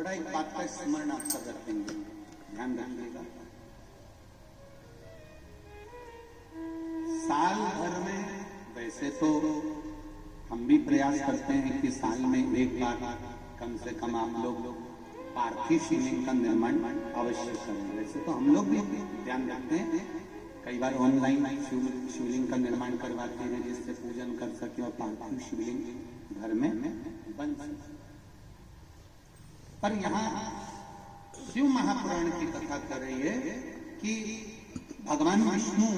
थोड़ा एक बात का स्मरण आप सब रखेंगे, ध्यान रखिएगा। साल भर में वैसे तो हम भी प्रयास करते हैं कि साल में एक बार कम से कम आप लोग पार्थिव शिवलिंग का निर्माण अवश्य करें। वैसे तो हम लोग भी ध्यान रखते हैं, कई बार ऑनलाइन शिवलिंग का निर्माण करवाते हैं जिससे पूजन कर सके और पार्थिव शिवलिंग घर में बन सके। पर यहाँ शिव महापुराण की कथा कर रही है कि भगवान विष्णु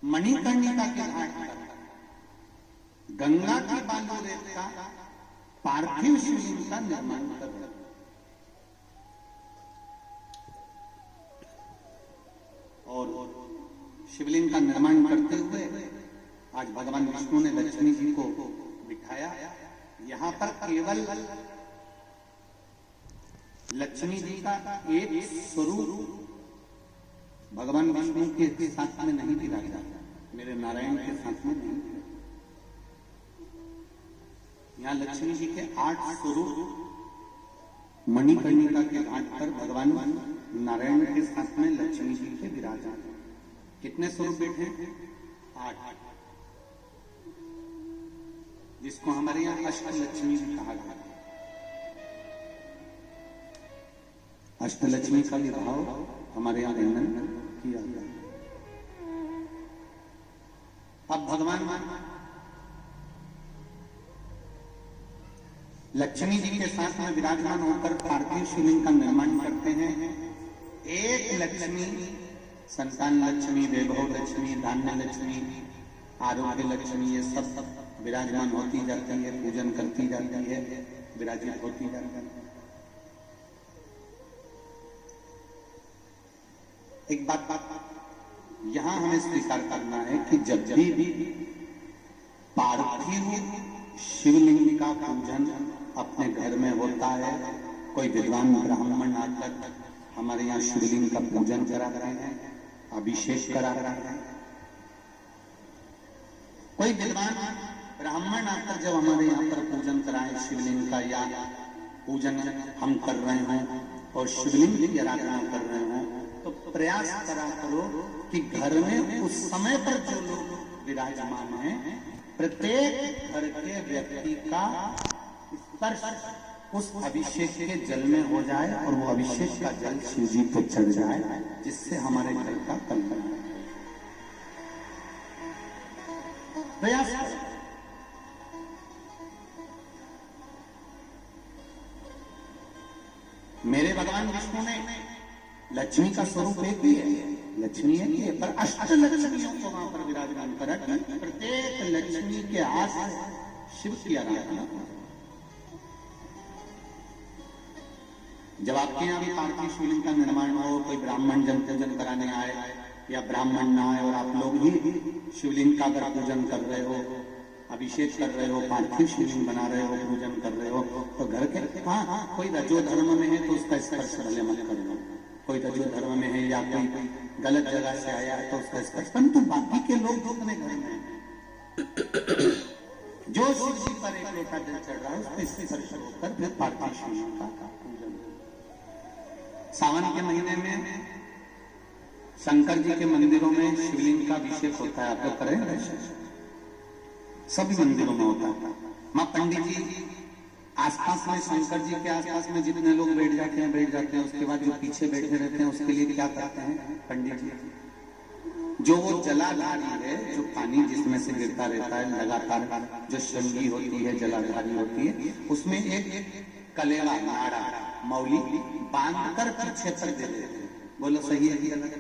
मणिकर्णिका के घाट पर गंगा की बालू रेत का पार्थिव शिवलिंग का निर्माण कर रहे। और शिवलिंग का निर्माण करते हुए आज भगवान विष्णु ने लक्ष्मी जी को बिठाया। यहाँ पर केवल लक्ष्मी जी का एक स्वरूप भगवान विष्णु के साथ में नहीं विराजा, मेरे नारायण के साथ में नहीं। यहाँ लक्ष्मी जी के 8 स्वरूप मणिकर्णिका के घाट पर भगवान नारायण के साथ में लक्ष्मी जी के विराजा। कितने स्वरूप बैठे? 8, जिसको हमारे यहाँ अष्टलक्ष्मी भी कहा गया। अष्टलक्ष्मी का विभाव हमारे यहाँ वर्णन किया गया। अब भगवान लक्ष्मी जी के साथ में विराजमान होकर पार्थिव शिवलिंग का निर्माण करते हैं। एक लक्ष्मी, संतान लक्ष्मी, वैभव लक्ष्मी, धान्य लक्ष्मी, आरोग्य लक्ष्मी, ये सब विराजमान होती जाती है, पूजन करती जाती है, विराजित होती जाती है। एक बात यहां हमें स्वीकार करना है कि जब भी पार्थिव शिवलिंग का पूजन अपने घर में होता है, कोई विद्वान ब्राह्मण आकर हमारे यहाँ शिवलिंग का पूजन करा रहे हैं, अभिषेक करा रहे हैं। कोई विद्वान ब्राह्मण आकर जब हमारे यहाँ पर पूजन कराए शिवलिंग का, या पूजन हम कर रहे हैं और शिवलिंग की आराधना कर रहे हो, तो प्रयास करा करो कि घर में उस समय पर जो लोग विराजमान हैं, प्रत्येक घर के व्यक्ति का स्पर्श उस अभिषेक के जल में हो जाए और वो अभिषेक का जल शिव जी पर चढ़ जाए, जिससे हमारे घर का कल्याण हो। प्रयास करो। मेरे भगवान विष्णु ने लक्ष्मी का स्वरूप एक भी है, लक्ष्मी है कि पर अष्ट लक्ष्मियों को वहां पर विराजमान करा कि प्रत्येक लक्ष्मी के हाथ शिव की आराधना। जब आपके यहाँ भी पार्थिव शिवलिंग का निर्माण हो, कोई ब्राह्मण जन पूजन कराने आए या ब्राह्मण ना आए और आप लोग ही शिवलिंग का अगर पूजन कर रहे हो, अभिषेक कर रहे हो, पार्थिव शिवलिंग बना रहे हो, पूजन कर रहे हो, तो घर के कोई रजो धर्म में है तो उसका स्पर्श भले मत करना। कोई रजो धर्म में है या कोई गलत जगह से आया है तो उसका स्पर्श, परंतु बाकी के लोग जो अपने घर में जो शिव जी पर एक लोटा जल चढ़ रहा है उसके स्पर्श होकर फिर पार्थिव शिवलिंग का पूजन। सावन के महीने में शंकर जी के मंदिरों में शिवलिंग का अभिषेक होता है, आप लोग करें? सभी मंदिरों में होता है। मां पंडित जी आसपास में, शंकर जी के आसपास में जितने लोग बैठ जाते हैं, उसके बाद जो पीछे बैठे रहते हैं उसके लिए क्या करते हैं पंडित जी? जो वो जलाधारी है, जो पानी जिसमें से गिरता रहता है लगातार, जो शंगी होती है, जलाधारी होती है, उसमें एक कलेवा, नाड़ा, मौली बांधकर पीछे तक दे देते हैं। बोलो सही है कि गलत?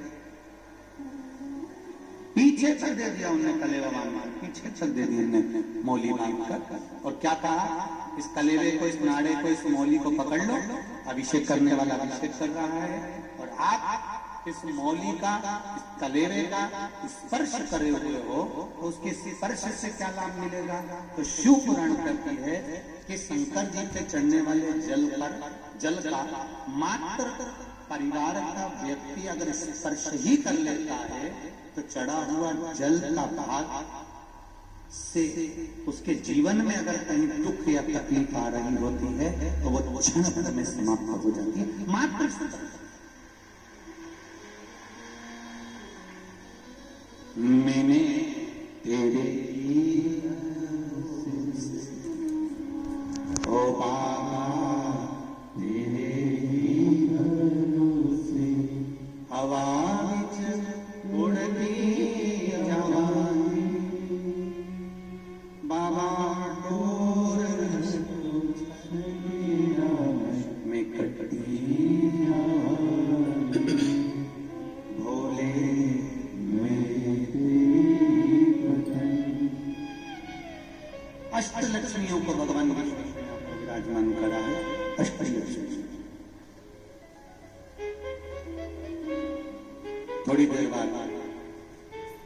पीछे तक दे दिया उन्हें कलेवा बांधकर, पीछे तक दे दिया उन्हें मौली बांधकर, और क्या कहा? इस कलेवे को, इस नाड़े को, इस मौली को पकड़ लो, अभिषेक करने वाला अभिषेक कर रहा है, और आप इस मौली का, इस कलेवे का स्पर्श करे हुए हो, तो उसके स्पर्श से क्या लाभ मिलेगा? तो शिव पुराण कहती है कि शंकर जी पे चढ़ने वाले जल पर, जल का मात्र परिवार का व्यक्ति अगर स्पर्श ही कर लेता है तो चढ़ा हुआ जल का भाग से उसके जीवन में अगर कहीं दुख या तकलीफ आ रही होती है तो वो क्षण भर में समाप्त हो जाती है। मात्र मैंने तेरे ओ बाबा तेरे से हवा उड़ती जवानी बाबा डोर में कटती भोले अष्ट लक्ष्मियों को भगवान विष्णु ने विराजमान करा है। अष्ट लक्ष्मी थोड़ी देर बाद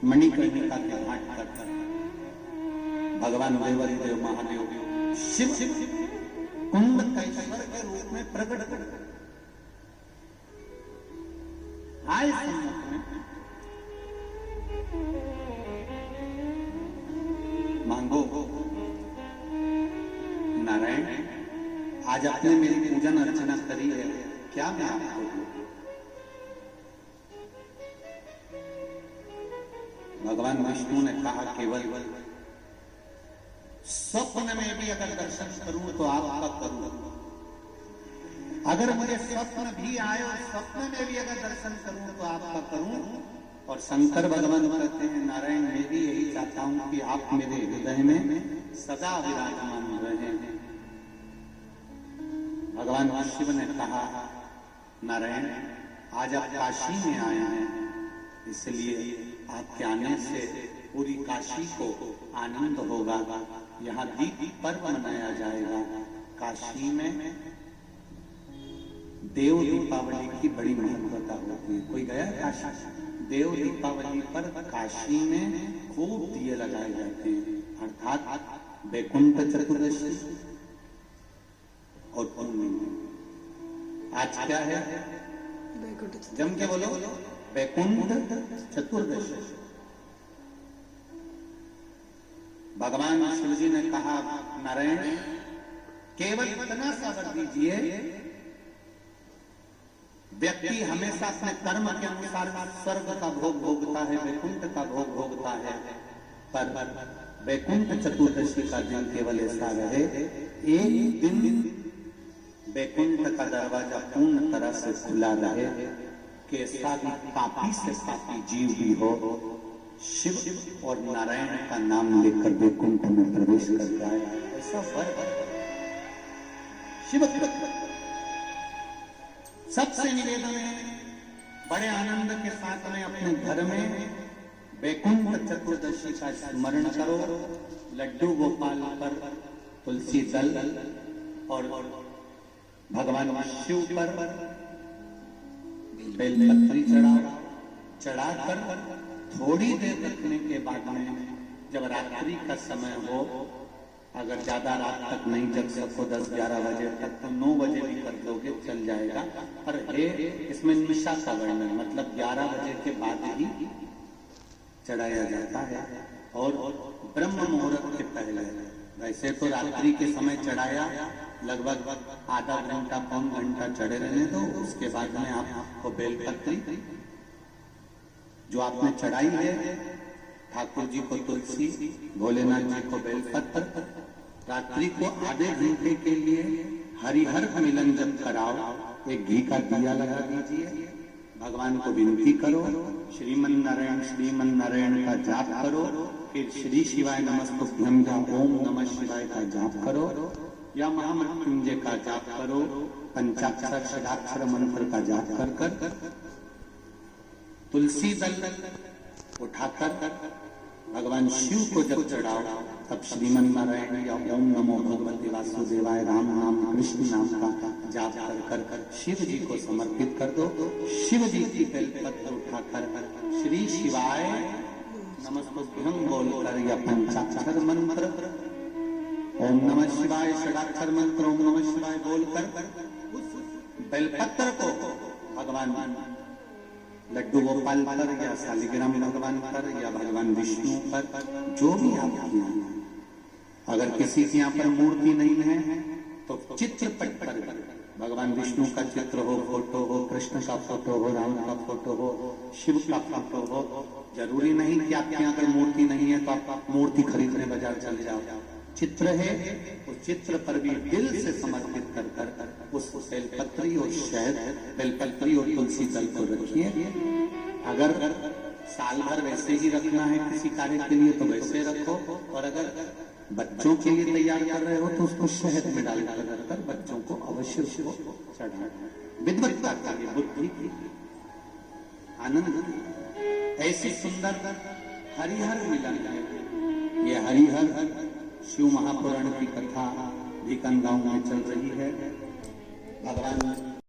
मणिकर्णिका के घाट पर भगवान देव महादेव शिव कुंड कैश्वर के रूप में प्रकट कर आए सम्मुख में। मांगो नारायण, आज आपने मेरी पूजन अर्चना करी है, क्या मैं आपको दूं? भगवान विष्णु ने कहा केवल स्वप्न में भी अगर दर्शन करूं तो आपका करूं, अगर मुझे स्वप्न भी आए और स्वप्न में भी अगर दर्शन करूं तो आपका करूं। और शंकर भगवान कहते हैं नारायण मैं भी यही चाहता हूं कि आप मेरे हृदय में सदा विराजमान रहे। भगवान शिव ने कहा नारायण आज आप काशी में आए हैं, इसलिए आपके आने से पूरी काशी को आनंद होगा। यहाँ दीप पर्व मनाया जाएगा। काशी में देव दीपावली की बड़ी महत्वता होती है। कोई गया काशी? देव दीपावली पर काशी में खूब दिए लगाए जाते हैं, अर्थात वैकुंठ चतुर्दशी और पूर्णिमा। आज क्या है? जम के बोलो, वैकुंठ चतुर्दशी। भगवान शिव जी ने कहा नारायण केवल इतना सा वर दीजिए, व्यक्ति हमेशा अपने कर्म के अनुसार स्वर्ग का भोग भोगता है, वैकुंठ का भोग भोगता है, पर वैकुंठ चतुर्दशी का दिन केवल ऐसा रहे, एक दिन वैकुंठ का दरवाजा पूर्ण तरह से खुला रहे कि ऐसा भी पापी से पापी जीव भी हो शिव और नारायण का नाम लेकर वैकुंठ में प्रवेश कर जाए, ऐसा वर शिव। सबसे निवेदन है बड़े आनंद के साथ में अपने घर में वैकुंठ चतुर्दशी का स्मरण करो। लड्डू गोपाल पर तुलसी दल और भगवान शिव पर बेलपत्री चढ़ाकर थोड़ी देर रखने के बाद में जब रात्रि का समय हो, अगर ज्यादा रात तक नहीं जग सको 10-11 बजे तक तो 9 बजे भी कर दोगे चल जाएगा। पर इसमें निशा का वर्णन, मतलब 11 बजे के बाद ही चढ़ाया जाता है और ब्रह्म मुहूर्त के पहले। वैसे तो रात्रि के समय चढ़ाया लगभग आधा घंटा पौन घंटा चढ़े रहने दो, उसके बाद में आपको बेलपत्री जो आपने चढ़ाई है, ठाकुर जी को तुलसी, भोलेनाथ जी को बेलपत्र, रात्रि को आधे घंटे के लिए हरिहर मिलन जब कराओ, एक घी का दिया लगा दीजिए, भगवान को विनती करो, श्रीमन नारायण का जाप करो, फिर श्री शिवाय नमस्तुभ्यं या ओम नमः शिवाय का जाप करो या महामृत्युंजय का जाप करो, पंचाक्षर षडाक्षर मंत्र का जाप कर तुलसी दल उठाकर भगवान शिव को जब चढ़ाओ, तब श्रीमन नारायण या ओम नमो भगवते वासुदेवाय राम नाम कृष्ण नाम का जाप कर शिव जी को समर्पित कर दो। शिव जी की बेलपत्र उठाकर श्री शिवाय नमस्तुभ्यं बोलकर या पंचाक्षर मंत्र ओम नमः शिवाय षडाक्षर मंत्र ओम नमः शिवाय बोलकर बेलपत्र को भगवान लड्डू गोपाल पर या शालिग्राम भगवान पर या भगवान विष्णु पर, जो भी आपके यहाँ, अगर किसी के यहाँ पर मूर्ति नहीं है तो चित्रपट पर भगवान विष्णु का चित्र हो, फोटो हो, कृष्ण का फोटो हो, राम का फोटो हो, शिव का फोटो हो। जरूरी नहीं कि आपके यहाँ अगर मूर्ति नहीं है तो आप मूर्ति खरीदने बाजार चले जाओ। चित्र है, उस चित्र पर भी दिल से समर्पित कर कर उस बेलपत्री और शहद, बेलपत्री और तुलसी दल को रखिए। अगर साल भर वैसे ही रखना है किसी कार्य के लिए तो वैसे रखो, और अगर बच्चों के लिए तैयार कर रहे हो तो उसको शहद में डाल कर बच्चों को अवश्य उसको चढ़ाना। विद्वत्ता का बुद्धि की आनंद, ऐसी सुंदर हरिहर मिलन है। ये हरिहर शिव महापुराण की कथा भी गांव में चल रही है। भगवान